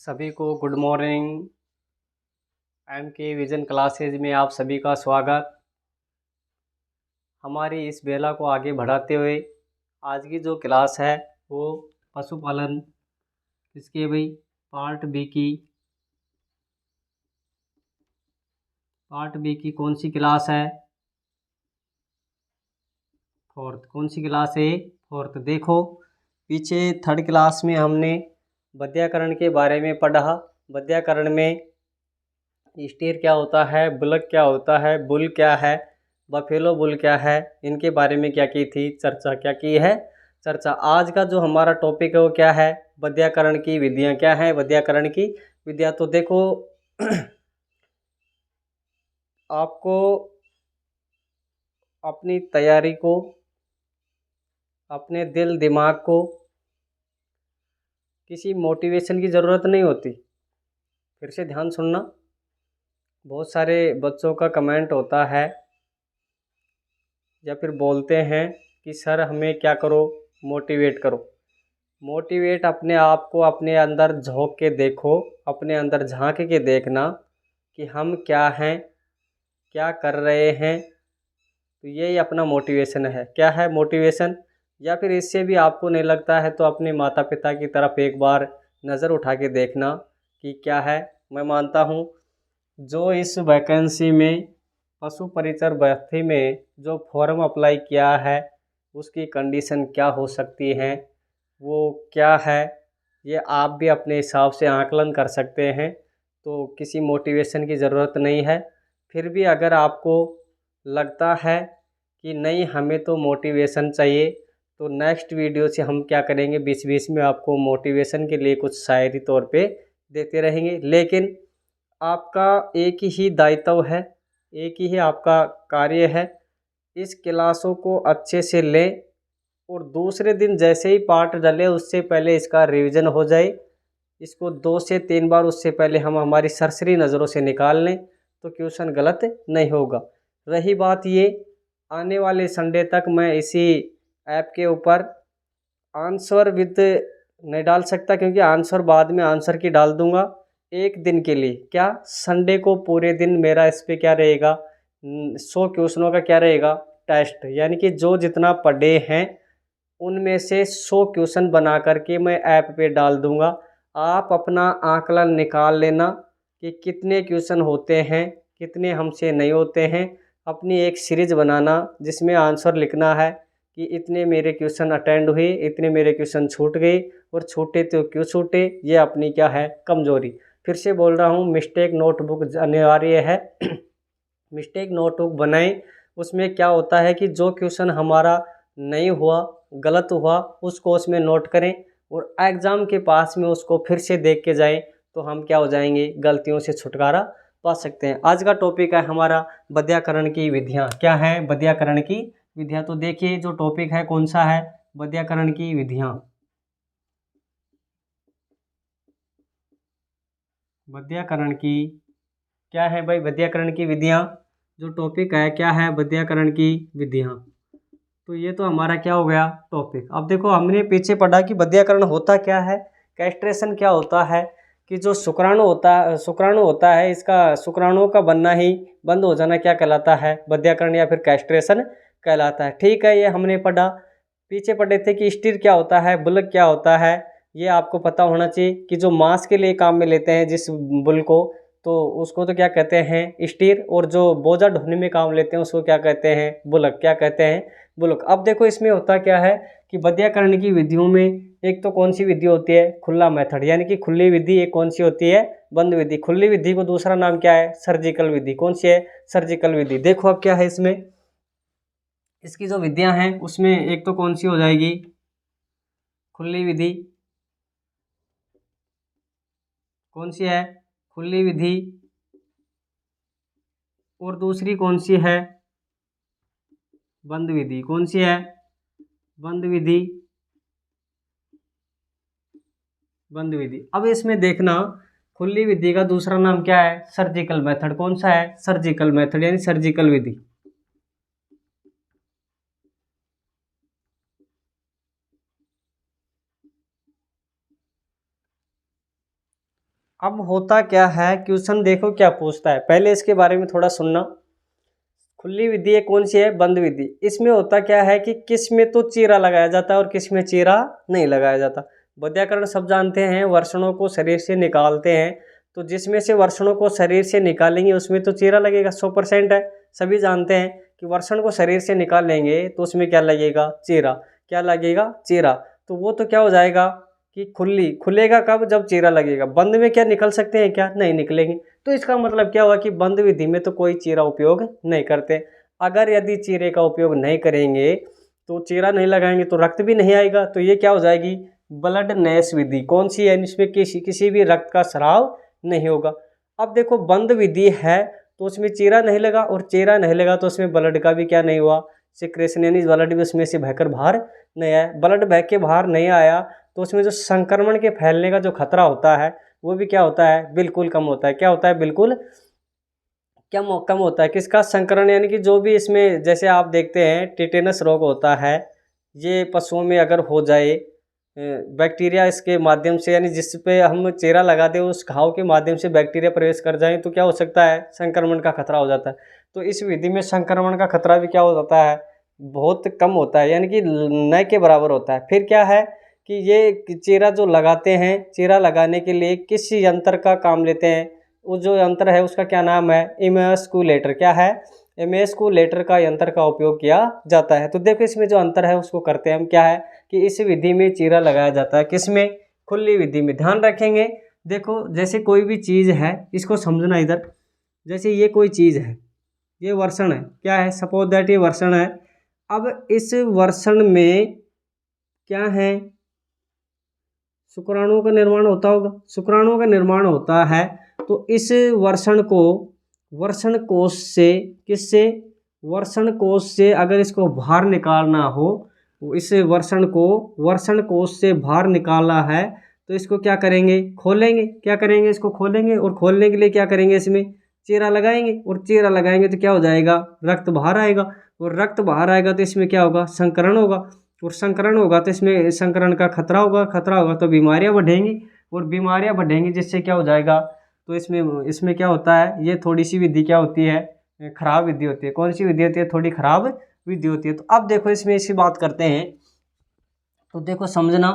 सभी को good morning. M के विजन क्लासेज में आप सभी का स्वागत। हमारी इस बेला को आगे बढ़ाते हुए आज की जो क्लास है वो पशुपालन इसके भाई पार्ट बी की कौन सी क्लास है? फोर्थ। कौन सी क्लास है? फोर्थ। देखो पीछे थर्ड क्लास में हमने वैयाकरण के बारे में पढ़ा। वैयाकरण में स्टीर क्या होता है, बुलक क्या होता है, बुल क्या है, बफेलो बुल क्या है, इनके बारे में क्या की थी चर्चा, क्या की है चर्चा। आज का जो हमारा टॉपिक है वो क्या है? वैयाकरण की विधियाँ। क्या है वैयाकरण की विधियाँ? तो देखो आपको अपनी तैयारी को, अपने दिल दिमाग को किसी मोटिवेशन की ज़रूरत नहीं होती। फिर से ध्यान सुनना। बहुत सारे बच्चों का कमेंट होता है या फिर बोलते हैं कि सर हमें क्या करो, मोटिवेट करो। मोटिवेट अपने आप को अपने अंदर झोंक के देखो, अपने अंदर झांक के देखना कि हम क्या हैं, क्या कर रहे हैं। तो यही अपना मोटिवेशन है। क्या है मोटिवेशन? या फिर इससे भी आपको नहीं लगता है तो अपने माता पिता की तरफ एक बार नज़र उठा के देखना कि क्या है। मैं मानता हूँ जो इस वैकेंसी में पशु परिचर भर्ती में जो फॉर्म अप्लाई किया है उसकी कंडीशन क्या हो सकती हैं, वो क्या है, ये आप भी अपने हिसाब से आकलन कर सकते हैं। तो किसी मोटिवेशन की ज़रूरत नहीं है। फिर भी अगर आपको लगता है कि नहीं हमें तो मोटिवेशन चाहिए, तो नेक्स्ट वीडियो से हम क्या करेंगे, बीच बीच में आपको मोटिवेशन के लिए कुछ शायरी तौर पे देते रहेंगे। लेकिन आपका एक ही दायित्व है, एक ही आपका कार्य है, इस क्लासों को अच्छे से लें और दूसरे दिन जैसे ही पाठ डले उससे पहले इसका रिवीजन हो जाए। इसको 2 से 3 बार उससे पहले हम हमारी सरसरी नज़रों से निकाल लें तो क्वेश्चन गलत नहीं होगा। रही बात ये, आने वाले संडे तक मैं इसी ऐप के ऊपर आंसर विद नहीं डाल सकता, क्योंकि आंसर बाद में आंसर की डाल दूंगा। एक दिन के लिए क्या, संडे को पूरे दिन मेरा इस पे क्या रहेगा, 100 क्वेश्चनों का क्या रहेगा टेस्ट। यानी कि जो जितना पढ़े हैं उनमें से 100 क्वेश्चन बना करके मैं ऐप पे डाल दूंगा। आप अपना आकलन निकाल लेना कि कितने क्वेश्चन होते हैं, कितने हमसे नहीं होते हैं। अपनी एक सीरीज बनाना जिसमें आंसर लिखना है कि इतने मेरे क्वेश्चन अटेंड हुए, इतने मेरे क्वेश्चन छूट गए और छूटे तो क्यों छूटे। ये अपनी क्या है, कमजोरी। फिर से बोल रहा हूँ, मिस्टेक नोटबुक अनिवार्य है। मिस्टेक नोटबुक बनाएं। उसमें क्या होता है कि जो क्वेश्चन हमारा नहीं हुआ, गलत हुआ, उसको उसमें नोट करें और एग्ज़ाम के पास में उसको फिर से देख के जाएं तो हम क्या हो जाएंगे, गलतियों से छुटकारा पा सकते हैं। आज का टॉपिक है हमारा वैयाकरण की विधियाँ। क्या है वैयाकरण की विधियाँ? तो देखिए जो टॉपिक है कौन सा है, वैयाकरण की विधियाँ। वैयाकरण की क्या है भाई, वैयाकरण की विधियाँ जो टॉपिक है, क्या है वैयाकरण की विधियाँ। तो ये तो हमारा क्या हो गया टॉपिक। अब देखो हमने पीछे पढ़ा कि वैयाकरण होता क्या है, कैस्ट्रेशन क्या होता है, कि जो शुक्राणु होता है इसका शुक्राणुओं का बनना ही बंद हो जाना क्या कहलाता है, वैयाकरण या फिर कैस्ट्रेशन कहलाता है। ठीक है, ये हमने पढ़ा। पीछे पढ़े थे कि स्टीर क्या होता है, बुलक क्या होता है। ये आपको पता होना चाहिए कि जो मांस के लिए काम में लेते हैं जिस बुल को, तो उसको तो क्या कहते हैं स्टीर, और जो बोझा ढोने में काम लेते हैं उसको क्या कहते हैं, बुलक। क्या कहते हैं, बुलक। अब देखो इसमें होता क्या है कि वैयाकरण की विधियों में एक तो कौन सी विधि होती है, खुला मेथड, यानी कि खुली विधि। एक कौन सी होती है, बंद विधि। खुली विधि को दूसरा नाम क्या है, सर्जिकल विधि। कौन सी है, सर्जिकल विधि। देखो अब क्या है इसमें, इसकी जो विधियां हैं उसमें एक तो कौन सी हो जाएगी, खुली विधि। कौन सी है, खुली विधि। और दूसरी कौन सी है, बंद विधि। कौन सी है, बंद विधि। बंद विधि। अब इसमें देखना, खुली विधि का दूसरा नाम क्या है, सर्जिकल मेथड। कौन सा है, सर्जिकल मेथड, यानी सर्जिकल विधि। अब होता क्या है, क्वेश्चन देखो क्या पूछता है, पहले इसके बारे में थोड़ा सुनना। खुली विधि है कौन सी है, बंद विधि। इसमें होता क्या है कि किस में तो चीरा लगाया जाता है और किस में चीरा नहीं लगाया जाता। वैयाकरण सब जानते हैं, वर्षणों को शरीर से निकालते हैं, तो जिसमें से वर्षणों को शरीर से निकालेंगे उसमें तो चीरा लगेगा, 100% है। सभी जानते हैं कि वर्षण को शरीर से निकाल लेंगे तो उसमें क्या लगेगा, चीरा। क्या लगेगा, चीरा। तो वो तो क्या हो जाएगा कि खुलेगा कब, जब चीरा लगेगा। बंद में क्या निकल सकते हैं, क्या नहीं निकलेंगे। तो इसका मतलब क्या हुआ कि बंद विधि में तो कोई चीरा उपयोग नहीं करते। अगर यदि चीरे का उपयोग नहीं करेंगे तो चीरा नहीं लगाएंगे तो रक्त भी नहीं आएगा, तो ये क्या हो जाएगी, ब्लड नैश विधि। कौन सी है, इसमें किसी भी रक्त का स्राव नहीं होगा। अब देखो बंद विधि है तो उसमें चीरा नहीं लगा, और चीरा नहीं लगा तो उसमें ब्लड का भी क्या नहीं हुआ, सिक्रेशन, यानी ब्लड भी उसमें से बहकर बाहर नहीं आया। ब्लड बह के बाहर नहीं आया तो उसमें जो संक्रमण के फैलने का जो खतरा होता है वो भी क्या होता है, बिल्कुल कम होता है। क्या होता है, बिल्कुल क्या कम होता है। किसका, संक्रमण, यानी कि जो भी इसमें, जैसे आप देखते हैं टिटेनस रोग होता है, ये पशुओं में अगर हो जाए, बैक्टीरिया इसके माध्यम से, यानी जिस पे हम चेरा लगा दें उस घाव के माध्यम से बैक्टीरिया प्रवेश कर जाए तो क्या हो सकता है, संक्रमण का खतरा हो जाता है। तो इस विधि में संक्रमण का खतरा भी क्या हो जाता है, बहुत कम होता है, यानी कि न के बराबर होता है। फिर क्या है कि ये चेरा जो लगाते हैं, चेरा लगाने के लिए किस यंत्र का काम लेते हैं, वो जो यंत्र है उसका क्या नाम है, इमेस्कुलेटर। क्या है, इमेस्कुलेटर का यंत्र का उपयोग किया जाता है। तो देखो इसमें जो अंतर है उसको करते हैं हम। क्या है कि इस विधि में चीरा लगाया जाता है, किसमें, खुली विधि में। ध्यान रखेंगे, देखो जैसे कोई भी चीज़ है, इसको समझना इधर। जैसे ये कोई चीज़ है, ये वर्षण है, क्या है, सपोज दैट ये वर्षण है। अब इस वर्षण में क्या है, शुक्राणुओं का निर्माण होता होगा, शुक्राणुओं का निर्माण होता है। तो इस वर्षण को वर्षण कोश से, किससे, वर्षण कोश से अगर इसको बाहर निकालना हो, इस वर्षण को वर्षण कोश से बाहर निकालना है तो इसको क्या करेंगे, खोलेंगे। क्या करेंगे, इसको खोलेंगे, और खोलने के लिए क्या करेंगे, इसमें चीरा लगाएंगे, और चीरा लगाएंगे तो क्या हो जाएगा, रक्त बाहर आएगा, और रक्त बाहर आएगा तो इसमें क्या होगा, संकरण होगा, और संकरण होगा तो इसमें संकरण का खतरा होगा, खतरा होगा तो बीमारियां बढ़ेंगी, और बीमारियां बढ़ेंगी जिससे क्या हो जाएगा, तो इसमें इसमें क्या होता है, ये थोड़ी सी विधि क्या होती है, खराब विधि होती है। कौन सी विधि होती है, थोड़ी खराब विधि होती है। तो अब देखो इसमें इसी बात करते हैं, तो देखो समझना,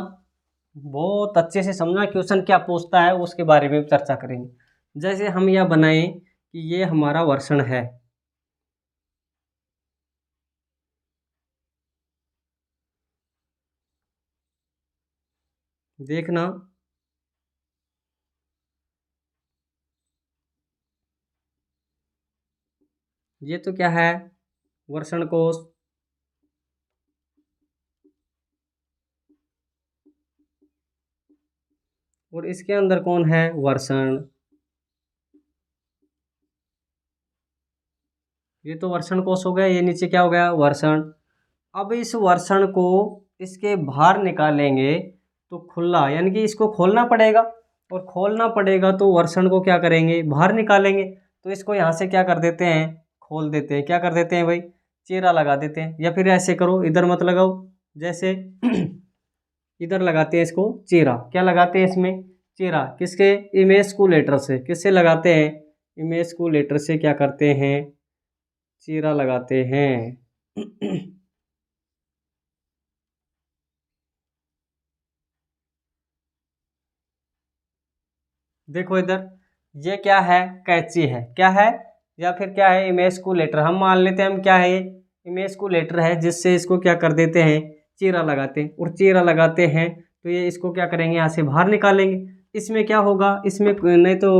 बहुत अच्छे से समझना, क्वेश्चन क्या पूछता है उसके बारे में चर्चा करेंगे। जैसे हम यह बनाएं कि ये हमारा वर्षण है, देखना, ये तो क्या है, वर्षण कोश, और इसके अंदर कौन है, वर्षण। ये तो वर्षण कोश हो गया, ये नीचे क्या हो गया, वर्षण। अब इस वर्षण को इसके बाहर निकालेंगे तो खुला, यानी कि इसको खोलना पड़ेगा, और खोलना पड़ेगा तो वर्षण को क्या करेंगे, बाहर निकालेंगे। तो इसको यहाँ से क्या कर देते हैं, खोल देते हैं। क्या कर देते हैं भाई, चीरा लगा देते हैं, या फिर ऐसे करो, इधर मत लगाओ, जैसे इधर लगाते हैं इसको चीरा। क्या लगाते हैं इसमें, चीरा। किसके, इमेस्कुलेटर से। किससे लगाते हैं, इमेस्कुलेटर से क्या करते हैं, चीरा लगाते हैं। देखो इधर, ये क्या है, कैंची है, क्या है, या फिर क्या है, इमेस्कुलेटर। हम मान लेते हैं हम क्या है, इमेस्कुलेटर है, जिससे इसको क्या कर देते हैं, चीरा लगाते हैं, और चीरा लगाते हैं तो ये इसको क्या करेंगे, यहाँ से बाहर निकालेंगे। इसमें क्या होगा, इसमें नहीं तो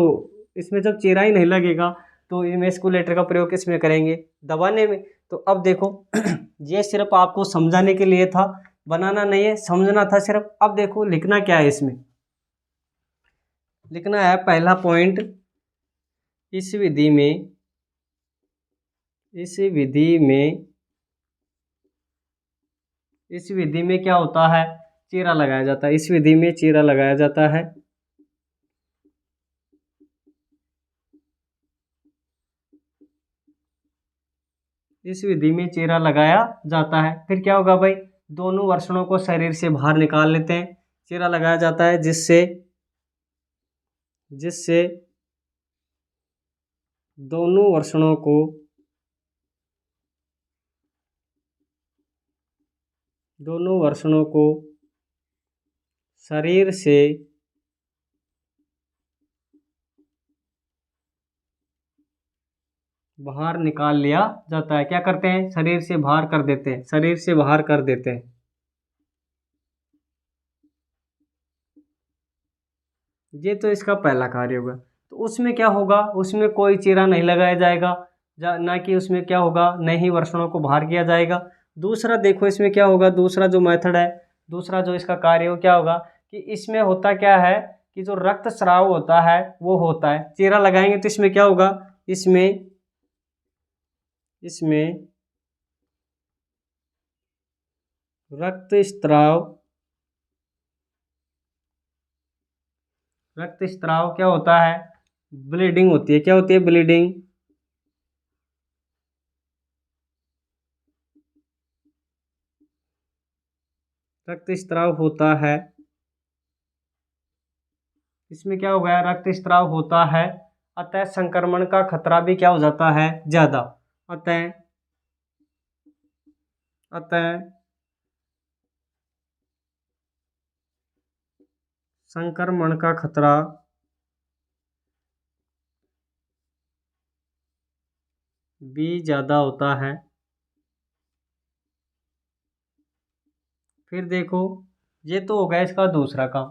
इसमें जब चीरा ही नहीं लगेगा तो इमेस्कुलेटर का प्रयोग किसमें करेंगे, दबाने में। तो अब देखो ये सिर्फ आपको समझाने के लिए था, बनाना नहीं है, समझना था सिर्फ। अब देखो लिखना क्या है, इसमें लिखना है पहला पॉइंट, इस विधि में, इस विधि में, इस विधि में क्या होता है, चीरा लगाया जाता है। इस विधि में चीरा लगाया जाता है। इस विधि में चीरा लगाया जाता है। फिर क्या होगा भाई, दोनों वर्षणों को शरीर से बाहर निकाल लेते हैं, चीरा लगाया जाता है, जिससे दोनों वर्षणों को शरीर से बाहर निकाल लिया जाता है। क्या करते हैं? शरीर से बाहर कर देते हैं, शरीर से बाहर कर देते हैं। ये तो इसका पहला कार्य होगा। तो उसमें क्या होगा? उसमें कोई चीरा नहीं लगाया जाएगा, ना कि उसमें क्या होगा, नए ही वर्षणों को बाहर किया जाएगा। दूसरा देखो इसमें क्या होगा, दूसरा जो मेथड है, दूसरा जो इसका कार्य हो क्या होगा कि इसमें होता क्या है कि जो रक्तस्राव होता है वो होता है। चीरा लगाएंगे तो इसमें क्या होगा, इसमें रक्तस्राव क्या होता है? ब्लीडिंग होती है। क्या होती है? ब्लीडिंग। रक्तस्राव होता है। इसमें क्या हो गया? रक्तस्राव होता है, अतः संक्रमण का खतरा भी क्या हो जाता है? ज्यादा। अतः संक्रमण का खतरा भी ज्यादा होता है। फिर देखो, ये तो हो गया इसका दूसरा काम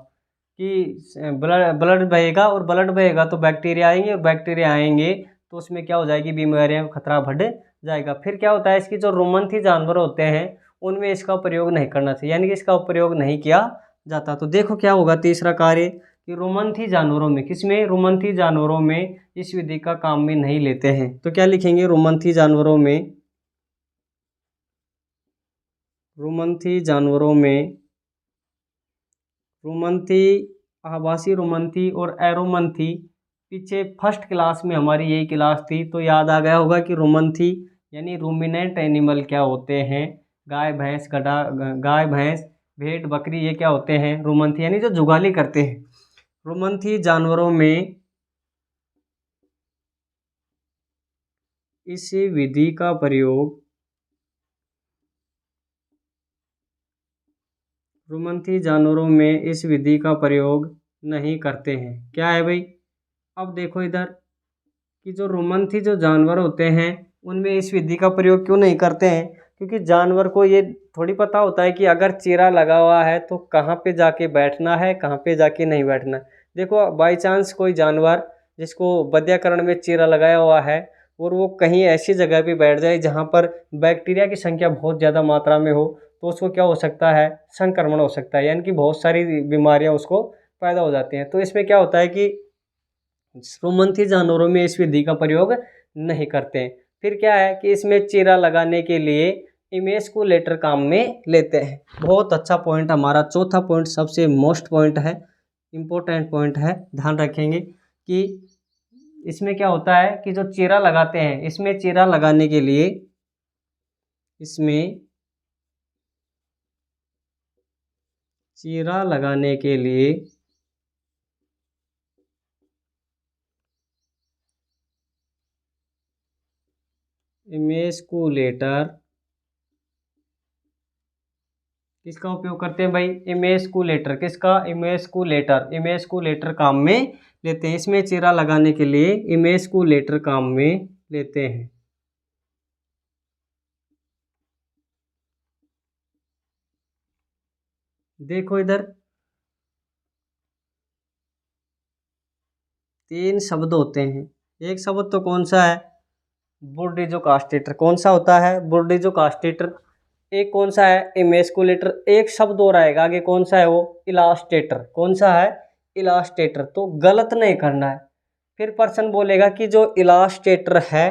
कि ब्लड बहेगा, और ब्लड बहेगा तो बैक्टीरिया आएंगे, और बैक्टीरिया आएंगे तो उसमें क्या हो जाएगी, बीमारियां का खतरा बढ़ जाएगा। फिर क्या होता है, इसकी जो रोमंथी जानवर होते हैं उनमें इसका प्रयोग नहीं करना चाहिए, यानी कि इसका प्रयोग नहीं किया जाता। तो देखो क्या होगा तीसरा कार्य कि रोमंथी जानवरों में, किसमें? रोमंथी जानवरों में इस विधि का काम में नहीं लेते हैं। तो क्या लिखेंगे? रोमंथी जानवरों में, रोमंथी, आभासी रोमंथी और एरोमंथी, पीछे फर्स्ट क्लास में हमारी यही क्लास थी तो याद आ गया होगा कि रोमंथी यानी रूमिनेंट एनिमल क्या होते हैं? गाय भैंस, भेड़ बकरी, ये क्या होते हैं? रोमंथी, यानी जो जुगाली करते हैं। रोमंथी जानवरों में इस विधि का प्रयोग, रोमंथी जानवरों में इस विधि का प्रयोग नहीं करते हैं। क्या है भाई? अब देखो इधर कि जो रोमंथी जो जानवर होते हैं उनमें इस विधि का प्रयोग क्यों नहीं करते हैं? क्योंकि जानवर को ये थोड़ी पता होता है कि अगर चीरा लगा हुआ है तो कहाँ पे जाके बैठना है, कहाँ पे जाके नहीं बैठना है। देखो बाई चांस कोई जानवर जिसको वध्यकरण में चीरा लगाया हुआ है और वो कहीं ऐसी जगह पे बैठ जाए जहाँ पर बैक्टीरिया की संख्या बहुत ज़्यादा मात्रा में हो, तो उसको क्या हो सकता है? संक्रमण हो सकता है, यानी कि बहुत सारी बीमारियाँ उसको पैदा हो जाती हैं। तो इसमें क्या होता है कि रोमंथी जानवरों में इस विधि का प्रयोग नहीं करते हैं। फिर क्या है कि इसमें चीरा लगाने के लिए इमेस्कुलेटर काम में लेते हैं। बहुत अच्छा पॉइंट, हमारा चौथा पॉइंट सबसे मोस्ट पॉइंट है, इम्पोर्टेंट पॉइंट है, ध्यान रखेंगे कि इसमें क्या होता है कि जो चीरा लगाते हैं, इसमें चीरा लगाने के लिए इमेस्कुलेटर किसका उपयोग करते हैं भाई? इमेस्कुलेटर। किसका? इमेस्कुलेटर काम में लेते हैं। इसमें चीरा लगाने के लिए इमेस्कुलेटर काम में लेते हैं। देखो इधर 3 शब्द होते हैं। एक शब्द तो कौन सा है? बुर्डिजोकास्टेटर। कौन सा होता है? बुर्डिजोकास्टेटर। एक कौन सा है? इमेस्कुलेटर। एक शब्द और आएगा आगे, कौन सा है वो? इलास्टेटर। कौन सा है? इलास्टेटर। तो गलत नहीं करना है। फिर पर्सन बोलेगा कि जो इलास्टेटर है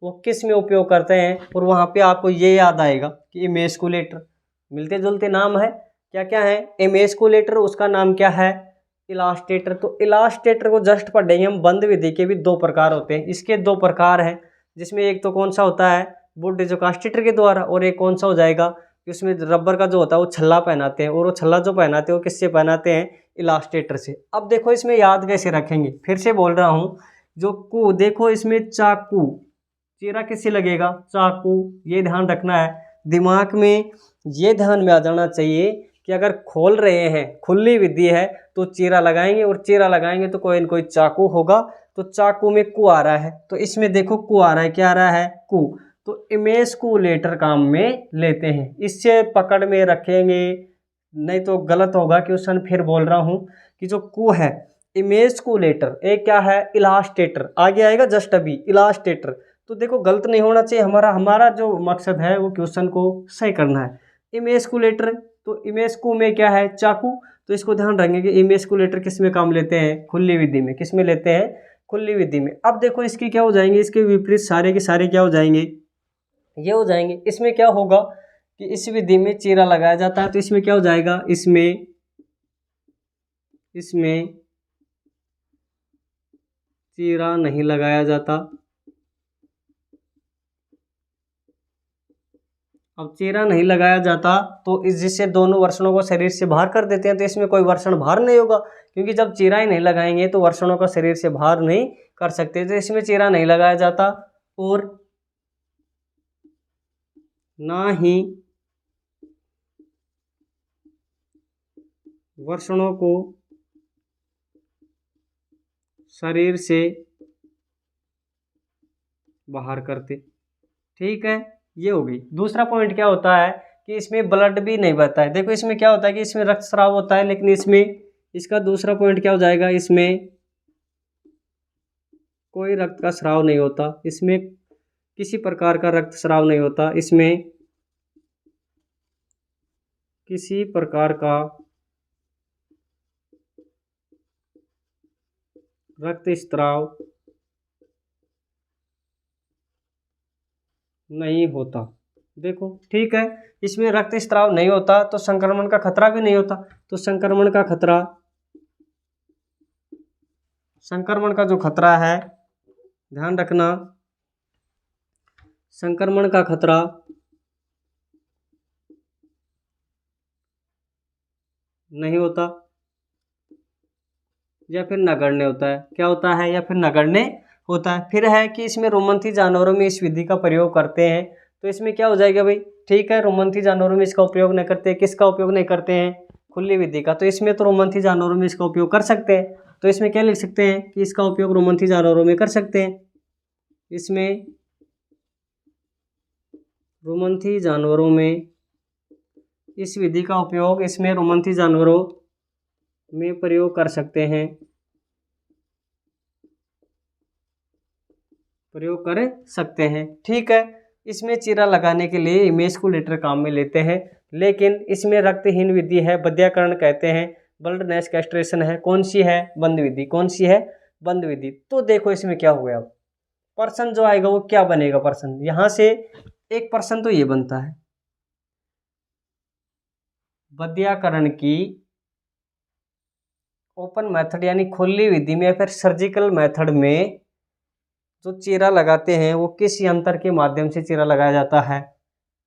वो किस में उपयोग करते हैं, और वहाँ पे आपको ये याद आएगा कि इमेस्कुलेटर, मिलते जुलते नाम है। क्या क्या है? इमेस्कुलेटर, उसका नाम क्या है? इलास्टेटर। तो इलास्टेटर को जस्ट पढ़ेंगे हम। बंद विधि के भी 2 प्रकार होते हैं। इसके 2 प्रकार हैं, जिसमें एक तो कौन सा होता है? बुर्डिजोकास्टेटर के द्वारा, और एक कौन सा हो जाएगा? कि उसमें रबर का जो होता है वो छल्ला पहनाते हैं, और वो छल्ला जो पहनाते हैं वो किससे पहनाते हैं? इलास्टेटर से। अब देखो इसमें याद कैसे रखेंगे, फिर से बोल रहा हूँ, जो कू देखो इसमें चाकू, चीरा किससे लगेगा? चाकू। ये ध्यान रखना है दिमाग में, ये ध्यान में आ जाना चाहिए कि अगर खोल रहे हैं, खुली विधि है तो चीरा लगाएंगे, और चीरा लगाएंगे तो कोई न कोई चाकू होगा, तो चाकू में कू आ रहा है, तो इसमें देखो कू आ रहा है, क्या आ रहा है? कू। तो इमेस्कुलेटर काम में लेते हैं, इससे पकड़ में रखेंगे, नहीं तो गलत होगा क्वेश्चन। फिर बोल रहा हूँ कि जो कू है इमेस्कुलेटर, एक क्या है? इलास्टेटर, आगे आएगा जस्ट अभी इलास्टेटर। तो देखो गलत नहीं होना चाहिए, हमारा हमारा जो मकसद है वो क्वेश्चन को सही करना है। इमेस्कुलेटर, तो इमेस्कू में क्या है? चाकू। तो इसको ध्यान रखेंगे कि इमेस्कुलेटर किस में काम लेते हैं? खुली विधि में। किस में लेते हैं? खुली विधि में। अब देखो इसकी क्या हो जाएंगे, इसके विपरीत सारे के सारे क्या हो जाएंगे? ये हो जाएंगे। इसमें क्या होगा कि इस विधि में चीरा लगाया जाता है, तो इसमें क्या हो जाएगा? इसमें चीरा नहीं लगाया जाता। अब चीरा नहीं लगाया जाता तो इस जिससे दोनों वर्षणों को शरीर से बाहर कर देते हैं, तो इसमें कोई वर्षण बाहर नहीं होगा, क्योंकि जब चीरा ही नहीं लगाएंगे तो वर्षणों को शरीर से बाहर नहीं कर सकते, तो इसमें चीरा नहीं लगाया जाता। और ना ही वर्षणों को शरीर से बाहर करते। ठीक है, ये हो गई। दूसरा पॉइंट क्या होता है कि इसमें ब्लड भी नहीं बहता है। देखो इसमें क्या होता है कि इसमें रक्तस्राव होता है, लेकिन इसमें इसका दूसरा पॉइंट क्या हो जाएगा? इसमें कोई रक्त का स्राव नहीं होता, इसमें किसी प्रकार का रक्तस्राव नहीं होता, इसमें किसी प्रकार का रक्तस्राव नहीं होता। देखो ठीक है, इसमें रक्तस्राव नहीं होता तो संक्रमण का खतरा भी नहीं होता। तो संक्रमण का जो खतरा है, ध्यान रखना, संक्रमण का खतरा नहीं होता, या फिर नगण्य होता है। क्या होता है? या फिर नगण्य होता है। फिर है कि इसमें रोमंथी जानवरों में इस विधि का प्रयोग करते हैं, तो इसमें क्या हो जाएगा भाई? ठीक है, रोमंथी जानवरों में इसका उपयोग नहीं करते। किसका उपयोग नहीं करते हैं? खुली विधि का। तो इसमें तो रोमंथी जानवरों में इसका उपयोग कर सकते हैं, तो इसमें क्या लिख सकते हैं कि इसका उपयोग रोमंथी जानवरों में कर सकते हैं। इसमें रोमंथी जानवरों में इस विधि का उपयोग, इसमें रोमंथी जानवरों में प्रयोग कर सकते हैं, प्रयोग कर सकते हैं। ठीक है, इसमें चीरा लगाने के लिए इमेस्कुलेटर काम में लेते हैं, लेकिन इसमें रक्तहीन विधि है, बंध्याकरण कहते हैं, ब्लडनेस कैस्ट्रेशन है। कौन सी है? बंद विधि। कौन सी है? बंद विधि। तो देखो इसमें क्या हो गया, अब पर्सन जो आएगा वो क्या बनेगा? पर्सन यहाँ से एक पर्सन तो ये बनता है, बंध्याकरण की ओपन मेथड यानी खुली विधि में, फिर सर्जिकल मेथड में जो चीरा लगाते हैं वो किस यंत्र के माध्यम से चीरा लगाया जाता है?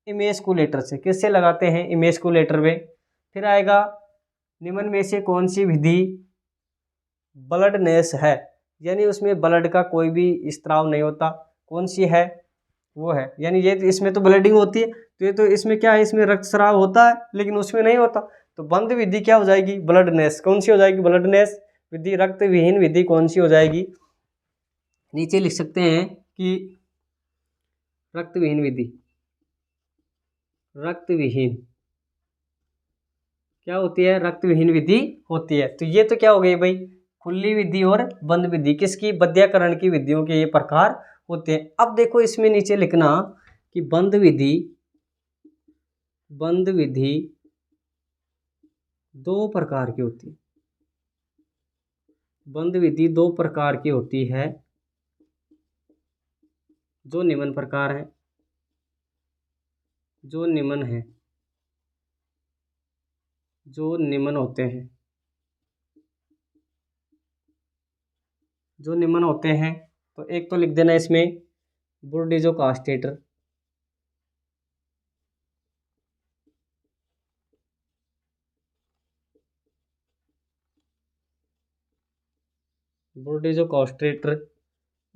इमेस्कुलेटर से। किससे लगाते हैं? इमेस्कुलेटर में। फिर आएगा निम्न में से कौन सी विधि ब्लडनेस है, यानी उसमें ब्लड का कोई भी स्त्राव नहीं होता। कौन सी है? वो है, यानी ये इसमें तो ब्लडिंग होती है, तो ये तो इसमें क्या है? इसमें रक्तस्राव होता है, लेकिन उसमें नहीं होता। तो बंद विधि क्या हो जाएगी? ब्लडनेस। कौन सी हो जाएगी? ब्लडनेस विधि। रक्त विहीन विधि कौन सी हो जाएगी? नीचे लिख सकते हैं कि रक्त विहीन विधि। रक्त विहीन क्या होती है? रक्त विहीन विधि होती है। तो ये तो क्या हो गई भाई? खुली विधि और बंद विधि। किसकी? बंध्याकरण की विधियों के ये प्रकार होते हैं। अब देखो इसमें नीचे लिखना कि बंद विधि दो प्रकार की होती है। बंद विधि दो प्रकार की होती है, जो निम्न प्रकार है, जो निम्न होते हैं, जो निम्न होते हैं। तो एक तो लिख देना इसमें बुर्डिज़ो कास्टेटर, बुर्डिजो कास्टेटर।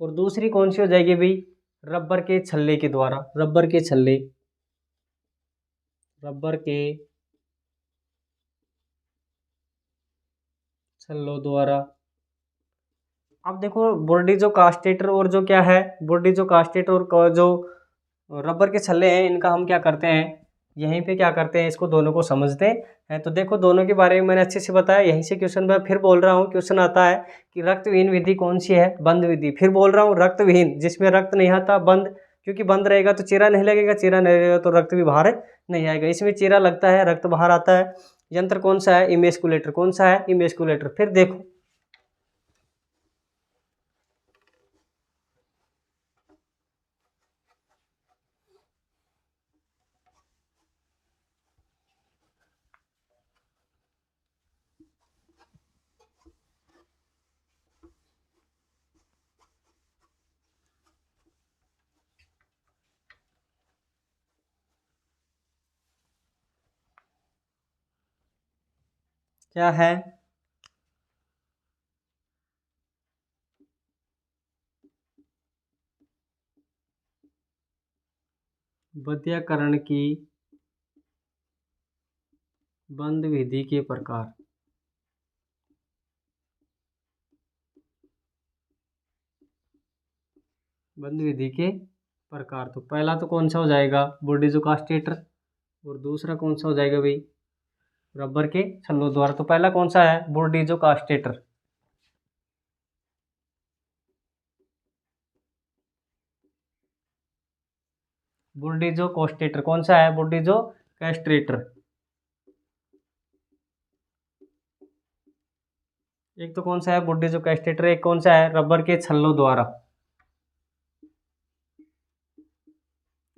और दूसरी कौन सी हो जाएगी भाई, रबर के छल्ले के द्वारा, रबर के छल्ले, रबर के छल्लों द्वारा। अब देखो बुर्डिजो कास्टेटर और जो क्या है, बुर्डिजो कास्टेटर और जो रबर के छल्ले हैं, इनका हम क्या करते हैं, यहीं पे क्या करते हैं, इसको दोनों को समझते हैं। तो देखो दोनों के बारे में मैंने अच्छे से बताया। यहीं से क्वेश्चन मैं फिर बोल रहा हूँ, क्वेश्चन आता है कि रक्तविहीन विधि कौन सी है, बंद विधि। फिर बोल रहा हूँ रक्तविहीन, जिसमें रक्त नहीं आता, बंद, क्योंकि बंद रहेगा तो चीरा नहीं लगेगा, चीरा नहीं लगेगा तो रक्त भी बाहर नहीं आएगा। इसमें चीरा लगता है, रक्त बाहर आता है। यंत्र कौन सा है, इमेस्कुलेटर। कौन सा है, इमेस्कुलेटर। फिर देखो क्या है, बंध्याकरण की बंद विधि के प्रकार। बंद विधि के प्रकार, तो पहला तो कौन सा हो जाएगा, बुर्डिजो कास्टेटर। और दूसरा कौन सा हो जाएगा भाई, रबर के छल्लों द्वारा। तो पहला कौन सा है, बुर्डिजो कास्टेटर। बुर्डिजो कास्टेटर कौन सा है, बुर्डिजो कैस्ट्रेटर। एक तो कौन सा है बुर्डिजो कैस्टेटर, एक कौन सा है रबर के छल्लों द्वारा,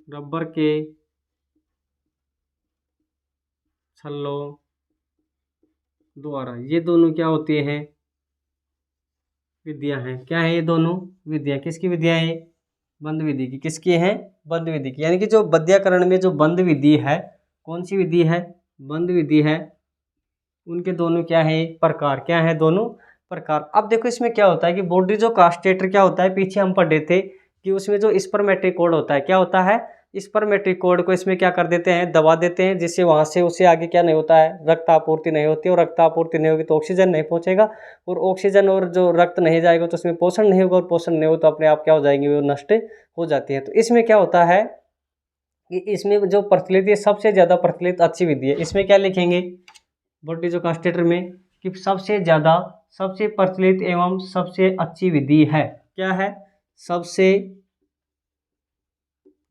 रबर के छल्लों द्वारा। ये दोनों क्या होती हैं, विधियां हैं। क्या है ये दोनों विधियां, किसकी विधियां हैं, बंद विधि की। किसकी हैं, बंद विधि की। यानी कि जो बंध्याकरण में जो बंद विधि है, कौन सी विधि है, बंद विधि है, उनके दोनों क्या है प्रकार, क्या है दोनों प्रकार। अब देखो इसमें क्या होता है कि बुर्डिजो कास्टेटर क्या होता है, पीछे हम पढ़े थे कि उसमें जो स्पर्मेट्रिक कोड होता है, क्या होता है, स्पर्मेट्रिक कोड को इसमें क्या कर देते हैं, दबा देते हैं, जिससे वहाँ से उससे आगे क्या नहीं होता है, रक्त आपूर्ति नहीं होती। और रक्त आपूर्ति नहीं होगी तो ऑक्सीजन नहीं पहुँचेगा, और ऑक्सीजन और जो रक्त नहीं जाएगा तो उसमें पोषण नहीं होगा, और पोषण नहीं हो तो अपने आप क्या हो जाएंगे, वो नष्ट हो जाती है। तो इसमें क्या होता है कि इसमें जो प्रचलित है, सबसे ज़्यादा प्रचलित अच्छी विधि है। इसमें क्या लिखेंगे, बुर्डिजो कास्टेटर में, कि सबसे ज़्यादा, सबसे प्रचलित एवं सबसे अच्छी विधि है। क्या है, सबसे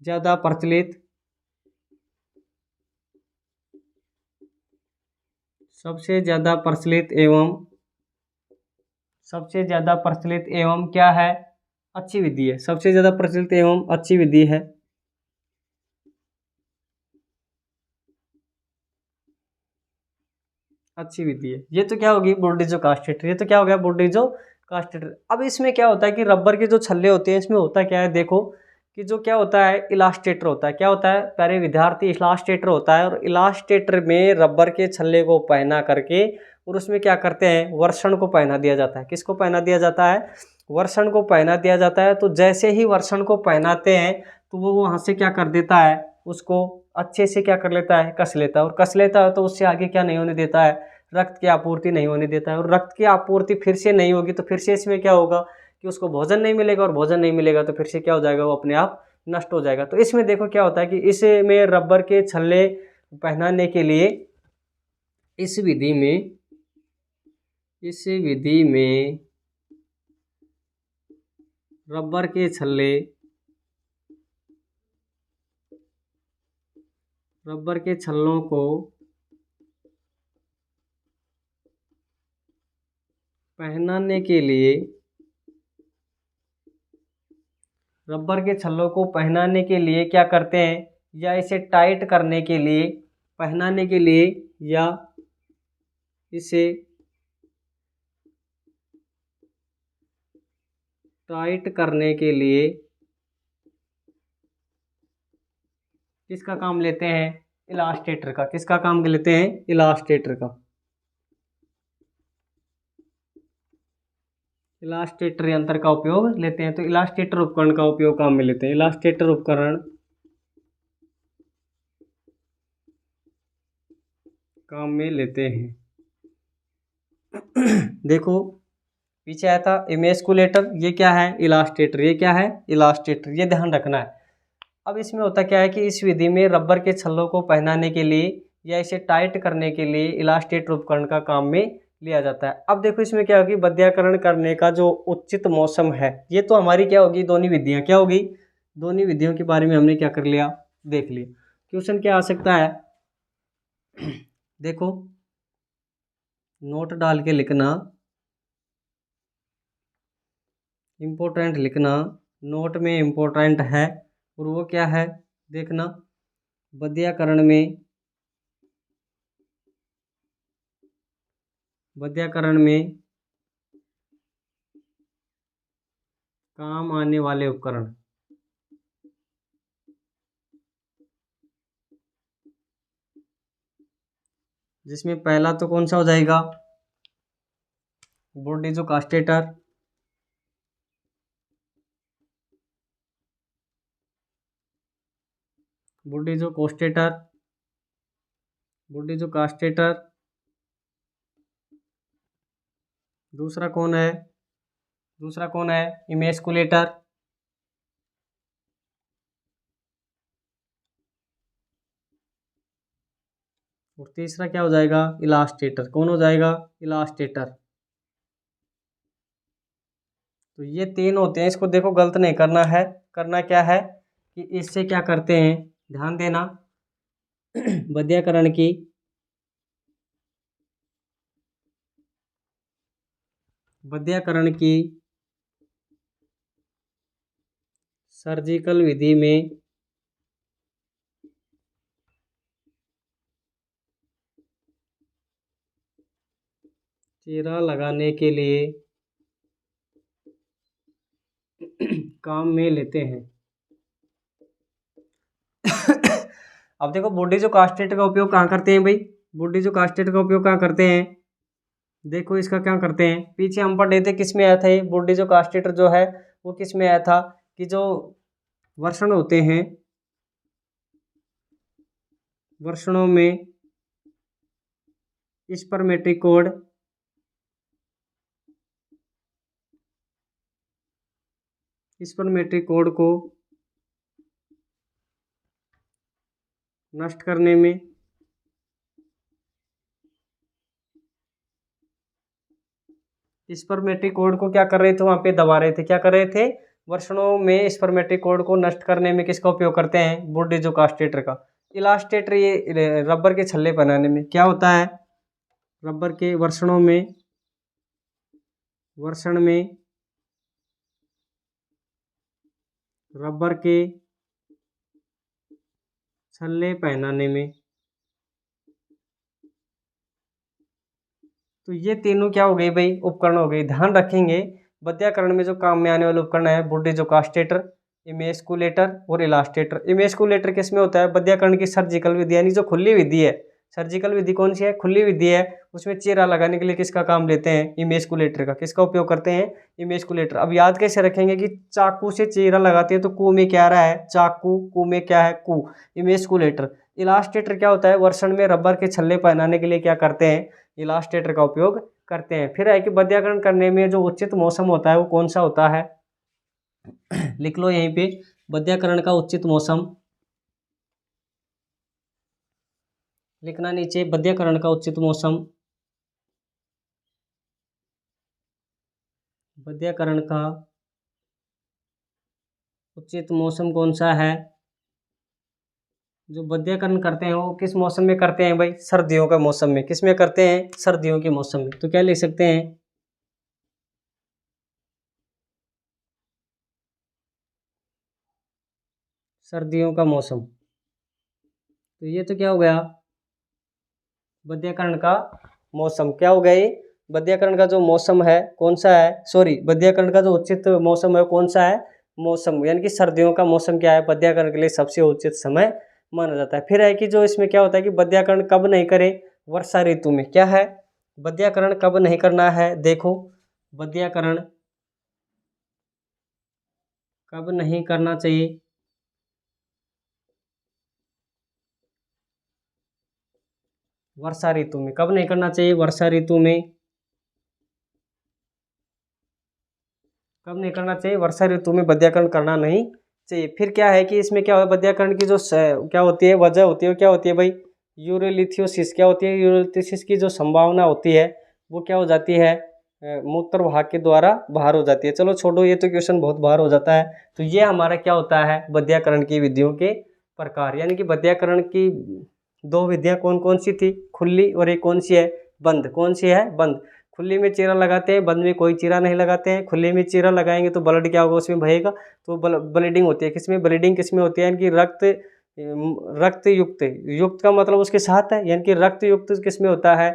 ज़्यादा प्रचलित, सबसे ज़्यादा प्रचलित एवं, सबसे ज़्यादा प्रचलित एवं क्या है, अच्छी विधि है। सबसे ज़्यादा प्रचलित एवं अच्छी विधि है, अच्छी विधि है। ये तो क्या होगी बुर्डिजो कास्टेटर, ये तो क्या हो गया बुर्डिजो कास्टेटर। अब इसमें क्या होता है कि रबर के जो छल्ले होते हैं, इसमें होता क्या है, देखो कि जो क्या होता है, इलास्टेटर होता है। क्या होता है प्यारे विद्यार्थी, इलास्टेटर होता है। और इलास्टेटर में रबर के छल्ले को पहना करके, और उसमें क्या करते हैं, वर्षण को पहना दिया जाता है। किसको पहना दिया जाता है, वर्षण को पहना दिया जाता है। तो जैसे ही वर्षण को पहनाते हैं तो वो वहाँ से क्या कर देता है, उसको अच्छे से क्या कर लेता है, कस लेता है। और कस लेता है तो उससे आगे क्या नहीं होने देता है, रक्त की आपूर्ति नहीं होने देता है। और रक्त की आपूर्ति फिर से नहीं होगी तो फिर से इसमें क्या होगा कि उसको भोजन नहीं मिलेगा, और भोजन नहीं मिलेगा तो फिर से क्या हो जाएगा, वो अपने आप नष्ट हो जाएगा। तो इसमें देखो क्या होता है कि इसमें रबर के छल्ले पहनाने के लिए, इस विधि में, इस विधि में रबर के छल्ले, रबर के छल्लों को पहनाने के लिए, रबर के छल्लों को पहनाने के लिए क्या करते हैं, या इसे टाइट करने के लिए, पहनाने के लिए, या इसे टाइट करने के लिए किसका काम लेते हैं, इलास्टेटर का। किसका काम लेते हैं, इलास्टेटर का। इलास्टेटर यंत्र का उपयोग लेते हैं। तो इलास्टेटर उपकरण का उपयोग काम में लेते हैं। इलास्टेटर उपकरण काम में लेते हैं। देखो पीछे आया था इमेस्कुलेटर, ये क्या है? इलास्टेटर। ये क्या है? इलास्टेटर। ये ध्यान रखना है। अब इसमें होता क्या है कि इस विधि में रबर के छल्लों को पहनाने के लिए या इसे टाइट करने के लिए इलास्टेटर उपकरण का काम में लिया जाता है। अब देखो इसमें क्या होगी, बद्याकरण करने का जो उचित मौसम है, ये तो हमारी क्या होगी, दोनों विधियां क्या होगी, दोनों विधियों के बारे में हमने क्या कर लिया, देख लिया। क्वेश्चन क्या आ सकता है, देखो नोट डाल के लिखना, इम्पोर्टेंट लिखना, नोट में इम्पोर्टेंट है। और वो क्या है देखना, बद्याकरण में काम आने वाले उपकरण। जिसमें पहला तो कौन सा हो जाएगा, बोर्डिजो कास्टेटर, बोर्डिजो कोस्टेटर, बोर्डिजो कास्टेटर। दूसरा कौन है, दूसरा कौन है, इमेस्कुलेटर। और तीसरा क्या हो जाएगा, इलास्टेटर। कौन हो जाएगा, इलास्टेटर। तो ये तीन होते हैं, इसको देखो गलत नहीं करना है। करना क्या है कि इससे क्या करते हैं, ध्यान देना, बद्याकरण की सर्जिकल विधि में चीरा लगाने के लिए काम में लेते हैं। अब देखो बोर्डिजो कास्टेटर का उपयोग कहाँ करते हैं भाई, बोर्डिजो कास्टेटर का उपयोग कहाँ करते हैं, देखो इसका क्या करते हैं, पीछे हम पढ़ रहे थे किस में आया था, ये बोर्डिजो कास्टेटर जो है वो किस में आया था, कि जो वर्षण होते हैं, वर्षणों में स्पर्मेटिक कोड को नष्ट करने में स्पर्मेटिक कोड को क्या कर रहे थे, वहां पे दबा रहे थे, क्या कर रहे थे, वर्षणों में स्पर्मेटिक कोड को नष्ट करने में किसका उपयोग करते हैं, बोर्डिजो कास्टेटर का। इलास्टेटर ये रबर के छल्ले बनाने में क्या होता है, रबर के वर्षण में रबर के छल्ले पहनाने में। तो ये तीनों क्या हो गई भाई, उपकरण हो गए। ध्यान रखेंगे बद्याकरण में जो काम में आने वाले उपकरण है, बोर्डिजो कास्टेटर, इमेस्कुलेटर और इलास्टेटर। इमेस्कुलेटर किस में होता है, बद्याकरण की सर्जिकल विधि, यानी जो खुली विधि है, सर्जिकल विधि कौन सी है, खुली विधि है, उसमें चीरा लगाने के लिए किसका काम लेते हैं, इमेस्कुलेटर का। किसका उपयोग करते हैं, इमेस्कुलेटर। अब याद कैसे रखेंगे कि चाकू से चीरा लगाते हैं तो कू में क्या आ रहा है, चाकू, कू में क्या है, कू, इमेस्कुलेटर। इलास्टेटर क्या होता है, वर्षण में रबर के छल्ले पहनाने के लिए क्या करते हैं, इलास्टेटर का उपयोग करते हैं। फिर है कि बद्याकरण करने में जो उचित मौसम होता है वो कौन सा होता है, लिख लो यहीं पे, बद्याकरण का उचित मौसम लिखना नीचे, बद्याकरण का उचित मौसम, बद्याकरण का उचित मौसम कौन सा है, जो बद्याकरण करते हैं वो किस मौसम में करते हैं भाई, सर्दियों का मौसम में। किस में करते हैं, सर्दियों के मौसम में। तो क्या लिख सकते हैं, सर्दियों का मौसम। तो ये तो क्या हो गया, बद्याकरण का मौसम क्या हो गया, ये बद्याकरण का जो मौसम है कौन सा है, सॉरी, बद्याकरण का जो उचित मौसम है कौन सा है, मौसम, यानी कि सर्दियों का मौसम क्या है, बद्याकरण के लिए सबसे उचित समय माना जाता है। फिर है कि जो इसमें क्या होता है कि बद्याकरण कब नहीं करें, वर्षा ऋतु में। क्या है, बद्याकरण कब नहीं करना है, देखो बद्याकरण कब नहीं करना चाहिए? वर्षा ऋतु में। कब नहीं करना चाहिए? वर्षा ऋतु में। कब नहीं करना चाहिए? वर्षा ऋतु में वैद्यकरण करना नहीं चाहिए। फिर क्या है कि इसमें क्या है, वैद्यकरण की जो क्या होती है, वजह होती है, क्या होती है भाई? यूरोलिथियोसिस। क्या होती है? यूरोलिथियोसिस की जो संभावना होती है वो क्या हो जाती है? मूत्र भाग के द्वारा बाहर हो जाती है। चलो छोड़ो, ये तो क्वेश्चन बहुत बाहर हो जाता है। तो ये हमारा क्या होता है? वैद्यकरण की विधियों के प्रकार। यानी कि वैद्यकरण की दो विधियां कौन कौन सी थी? खुली और एक कौन सी है? बंद। कौन सी है? बंद। खुली में चीरा लगाते हैं, बंद में कोई चीरा नहीं लगाते हैं। खुले में चीरा लगाएंगे तो ब्लड क्या होगा? उसमें बहेगा, तो ब्लीडिंग होती है। किसमें ब्लीडिंग किसमें होती है? यानी कि रक्त युक्त। युक्त का मतलब उसके साथ है, यानी कि रक्त युक्त किसमें होता है?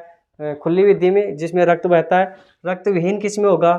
खुली विधि में, जिसमें रक्त बहता है। रक्त विहीन किसमें होगा?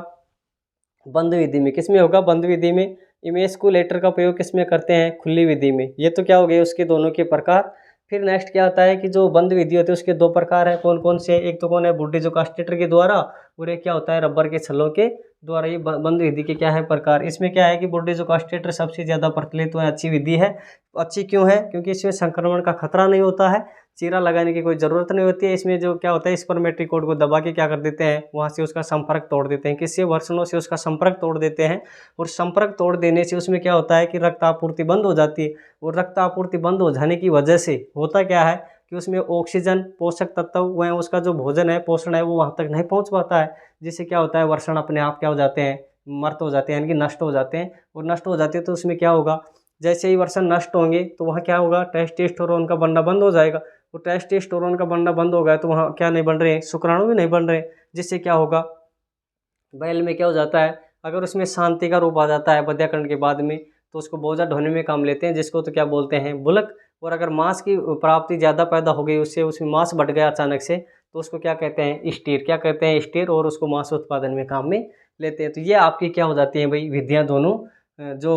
बंद विधि में। किसमें होगा? बंद विधि में। इमेस्कुलेटर का प्रयोग किसमें करते हैं? खुली विधि में। ये तो क्या हो गए उसके दोनों के प्रकार। फिर नेक्स्ट क्या होता है कि जो बंद विधि होती है उसके दो प्रकार है। कौन कौन से? एक तो कौन है? बुड्ढे कास्टेटर के द्वारा, और एक क्या होता है? रबर के छल्लों के द्वारा। ये बंद विधि के क्या है? प्रकार। इसमें क्या है कि बुड्ढे कास्टेटर सबसे ज़्यादा प्रचलित है, अच्छी विधि है। अच्छी क्यों है? क्योंकि इसमें संक्रमण का खतरा नहीं होता है, चीरा लगाने की कोई ज़रूरत नहीं होती है। इसमें जो क्या होता है, स्पर्मेट्रिकोड को दबा के क्या कर देते हैं, वहाँ से उसका संपर्क तोड़ देते हैं। किससे? वर्षणों से उसका संपर्क तोड़ देते हैं। और संपर्क तोड़ देने से उसमें क्या होता है कि रक्त आपूर्ति बंद हो जाती है। और रक्त आपूर्ति बंद हो जाने की वजह से होता क्या है कि उसमें ऑक्सीजन, पोषक तत्व व उसका जो भोजन है, पोषण है, वो वहाँ तक नहीं पहुँच पाता है। जिससे क्या होता है? वर्षण अपने आप क्या हो जाते हैं? मर्त हो जाते हैं, यानी कि नष्ट हो जाते हैं। और नष्ट हो जाते हैं तो उसमें क्या होगा? जैसे ही वर्षण नष्ट होंगे तो वहाँ क्या होगा? टेस्टोस्टेरोन का बनना बंद हो जाएगा। तो टेस्टोस्टेरोन का बनना बंद हो गया तो वहाँ क्या नहीं बन रहे हैं? शुक्राणु भी नहीं बन रहे। जिससे क्या होगा? बैल में क्या हो जाता है? अगर उसमें शांति का रूप आ जाता है वैद्यकरण के बाद में, तो उसको बोझा ढोने में काम लेते हैं, जिसको तो क्या बोलते हैं? बुलक। और अगर मांस की प्राप्ति ज़्यादा पैदा हो गई उससे, उसमें मांस बढ़ गया अचानक से, तो उसको क्या कहते हैं? स्टीर। क्या कहते हैं? स्टीर। और उसको मांस उत्पादन में काम में लेते हैं। तो ये आपकी क्या हो जाती हैं भाई? विधियाँ दोनों। जो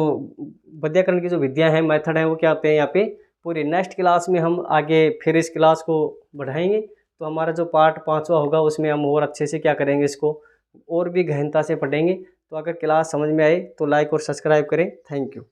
वैद्यकरण की जो विधियाँ हैं, मेथड हैं, वो क्या होते हैं यहाँ पे पूरी। नेक्स्ट क्लास में हम आगे फिर इस क्लास को बढ़ाएंगे। तो हमारा जो पार्ट 5वां होगा उसमें हम और अच्छे से क्या करेंगे, इसको और भी गहनता से पढ़ेंगे। तो अगर क्लास समझ में आए तो लाइक और सब्सक्राइब करें। Thank you.